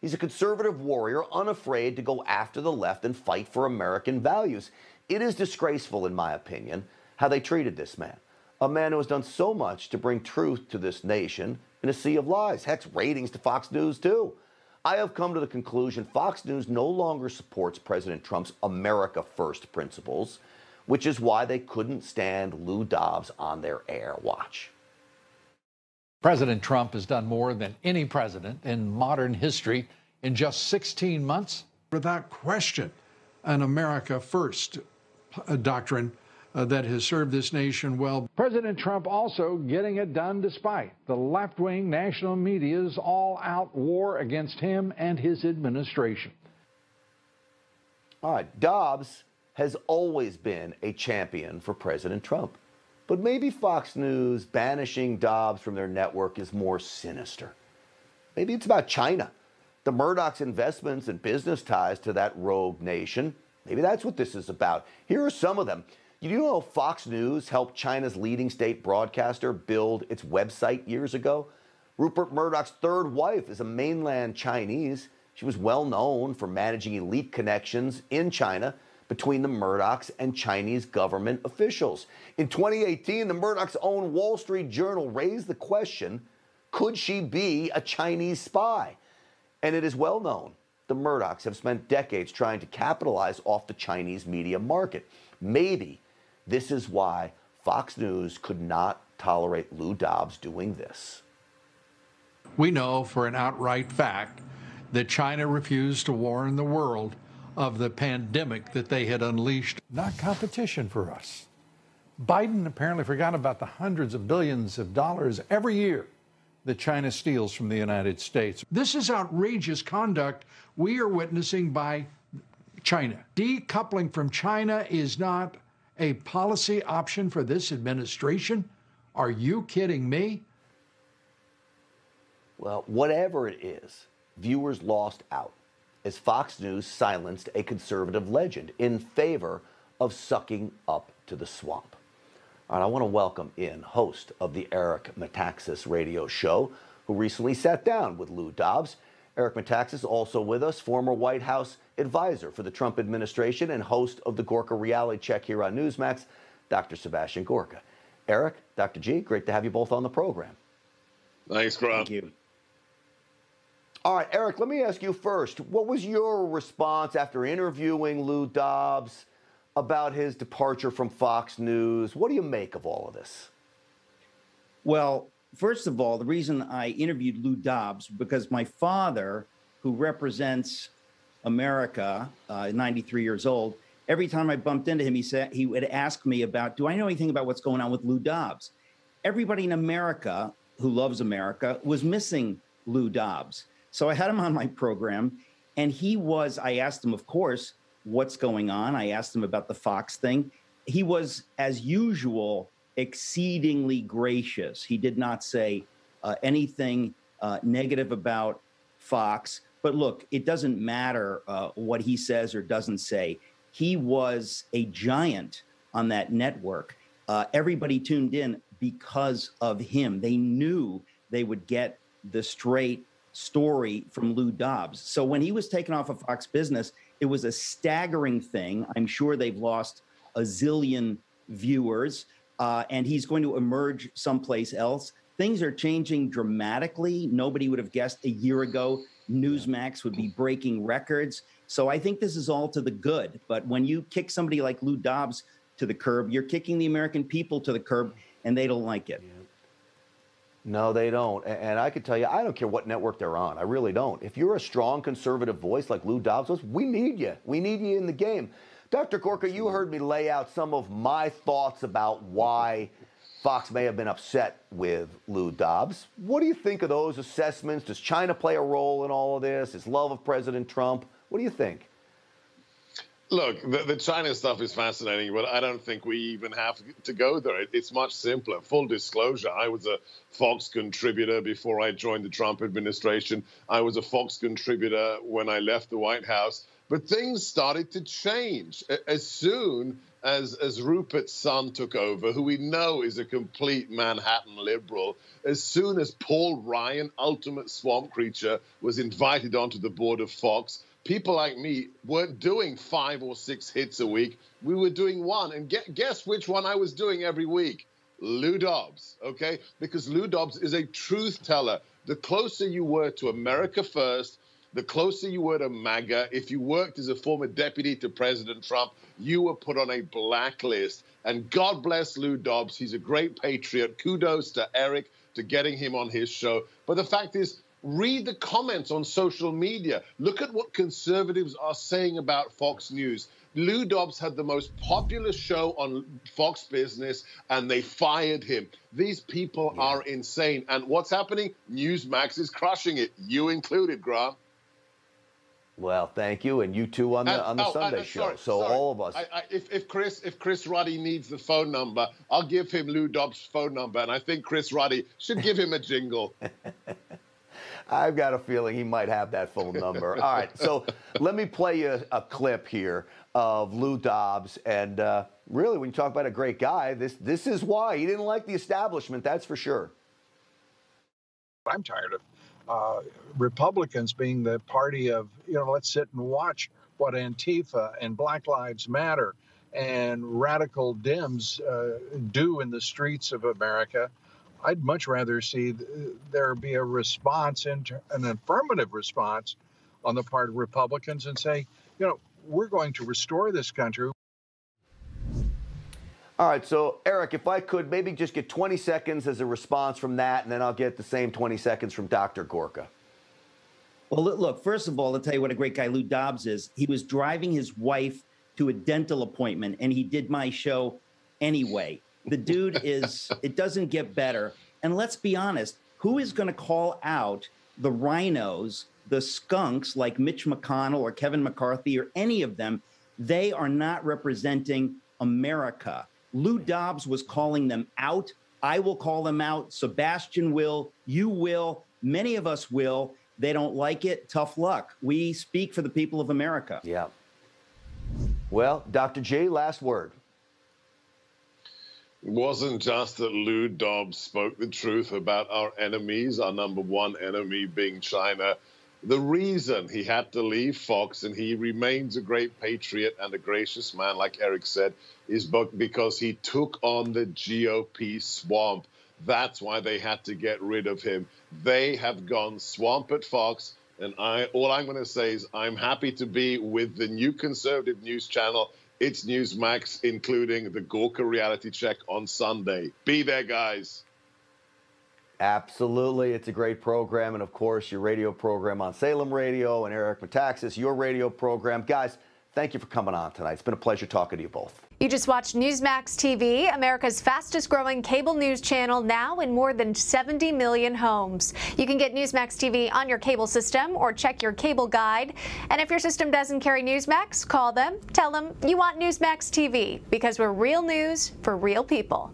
He's a conservative warrior, unafraid to go after the left and fight for American values. It is disgraceful, in my opinion, how they treated this man. A man who has done so much to bring truth to this nation in a sea of lies. Heck, ratings to Fox News, too. I have come to the conclusion Fox News no longer supports President Trump's America First principles, which is why they couldn't stand Lou Dobbs on their air. Watch. President Trump has done more than any president in modern history in just 16 months. Without question, an America First doctrine that has served this nation well. President Trump also getting it done despite the left-wing national media's all-out war against him and his administration. All right, Dobbs has always been a champion for President Trump. But maybe Fox News banishing Dobbs from their network is more sinister. Maybe it's about China, the Murdoch's investments and business ties to that rogue nation. Maybe that's what this is about. Here are some of them. You know Fox News helped China's leading state broadcaster build its website years ago? Rupert Murdoch's third wife is a mainland Chinese. She was well known for managing elite connections in China between the Murdochs and Chinese government officials. In 2018, the Murdochs' own Wall Street Journal raised the question, could she be a Chinese spy? And it is well known the Murdochs have spent decades trying to capitalize off the Chinese media market. Maybe this is why Fox News could not tolerate Lou Dobbs doing this. We know for an outright fact that China refused to warn the world of the pandemic that they had unleashed. Not competition for us. Biden apparently forgot about the hundreds of billions of dollars every year that China steals from the United States. This is outrageous conduct we are witnessing by China. Decoupling from China is not a policy option for this administration. Are you kidding me? Well, whatever it is, viewers lost out as Fox News silenced a conservative legend in favor of sucking up to the swamp. All right, I want to welcome in host of the Eric Metaxas radio show, who recently sat down with Lou Dobbs. Eric Metaxas also with us, former White House advisor for the Trump administration and host of the Gorka Reality Check here on Newsmax, Dr. Sebastian Gorka. Eric, Dr. G, great to have you both on the program. Thanks, Grant. Thank you. All right, Eric, let me ask you first. What was your response after interviewing Lou Dobbs about his departure from Fox News? What do you make of all of this? Well, first of all, the reason I interviewed Lou Dobbs, because my father, who represents America, 93 years old, every time I bumped into him, he would ask me about, do I know anything about what's going on with Lou Dobbs? Everybody in America who loves America was missing Lou Dobbs. So I had him on my program, and I asked him, of course, what's going on. I asked him about the Fox thing. He was, as usual, exceedingly gracious. He did not say anything negative about Fox. But look, it doesn't matter what he says or doesn't say. He was a giant on that network. Everybody tuned in because of him. They knew they would get the straight story from Lou Dobbs. So when he was taken off of Fox Business, it was a staggering thing. I'm sure they've lost a zillion viewers, and he's going to emerge someplace else. Things are changing dramatically. Nobody would have guessed a year ago Newsmax would be breaking records. So I think this is all to the good. But when you kick somebody like Lou Dobbs to the curb, you're kicking the American people to the curb, and they don't like it. Yeah. No, they don't. And I could tell you, I don't care what network they're on. I really don't. If you're a strong conservative voice like Lou Dobbs was, we need you. We need you in the game. Dr. Gorka, you heard me lay out some of my thoughts about why Fox may have been upset with Lou Dobbs. What do you think of those assessments? Does China play a role in all of this? His love of President Trump? What do you think? Look, the China stuff is fascinating, but I don't think we even have to go there. It's much simpler. Full disclosure, I was a Fox contributor before I joined the Trump administration. I was a Fox contributor when I left the White House. But things started to change as soon as Rupert's son took over, who we know is a complete Manhattan liberal. As soon as Paul Ryan, ultimate swamp creature, was invited onto the board of Fox, people like me weren't doing 5 or 6 hits a week. We were doing one. And guess which one I was doing every week? Lou Dobbs, okay? Because Lou Dobbs is a truth teller. The closer you were to America First, the closer you were to MAGA. If you worked as a former deputy to President Trump, you were put on a blacklist. And God bless Lou Dobbs. He's a great patriot. Kudos to Eric to getting him on his show. But the fact is, read the comments on social media. Look at what conservatives are saying about Fox News. Lou Dobbs had the most popular show on Fox Business, and they fired him. These people are insane. And what's happening? Newsmax is crushing it. You included, Grant. Well, thank you, and you too on the Sunday show. Sorry. All of us. If Chris Ruddy needs the phone number, I'll give him Lou Dobbs' phone number, and I think Chris Ruddy should give him a jingle. I've got a feeling he might have that phone number. All right, so let me play you a clip here of Lou Dobbs, and really, when you talk about a great guy, this is why he didn't like the establishment. That's for sure. I'm tired of Republicans being the party of, let's sit and watch what Antifa and Black Lives Matter and radical Dems do in the streets of America. I'd much rather see there be a response, an affirmative response on the part of Republicans and say, we're going to restore this country. All right, so Eric, if I could maybe just get 20 seconds as a response from that, and then I'll get the same 20 seconds from Dr. Gorka. Well, look, first of all, I'll tell you what a great guy Lou Dobbs is. He was driving his wife to a dental appointment, and he did my show anyway. The dude it doesn't get better. And let's be honest, who is going to call out the rhinos, the skunks like Mitch McConnell or Kevin McCarthy or any of them? They are not representing America. Lou Dobbs was calling them out. I will call them out. Sebastian will. You will. Many of us will. They don't like it. Tough luck. We speak for the people of America. Yeah. Well, Dr. J, last word. It wasn't just that Lou Dobbs spoke the truth about our enemies, our number one enemy being China. The reason he had to leave Fox, and he remains a great patriot and a gracious man, like Eric said, is because he took on the GOP swamp. That's why they had to get rid of him. They have gone swamp at Fox, and all I'm going to say is I'm happy to be with the new conservative news channel. It's Newsmax, including the Gorka reality check on Sunday. Be there, guys. Absolutely. It's a great program. And, of course, your radio program on Salem Radio, and Eric Metaxas, your radio program. Guys, thank you for coming on tonight. It's been a pleasure talking to you both. You just watched Newsmax TV, America's fastest-growing cable news channel, now in more than 70 million homes. You can get Newsmax TV on your cable system or check your cable guide. And if your system doesn't carry Newsmax, call them. Tell them you want Newsmax TV, because we're real news for real people.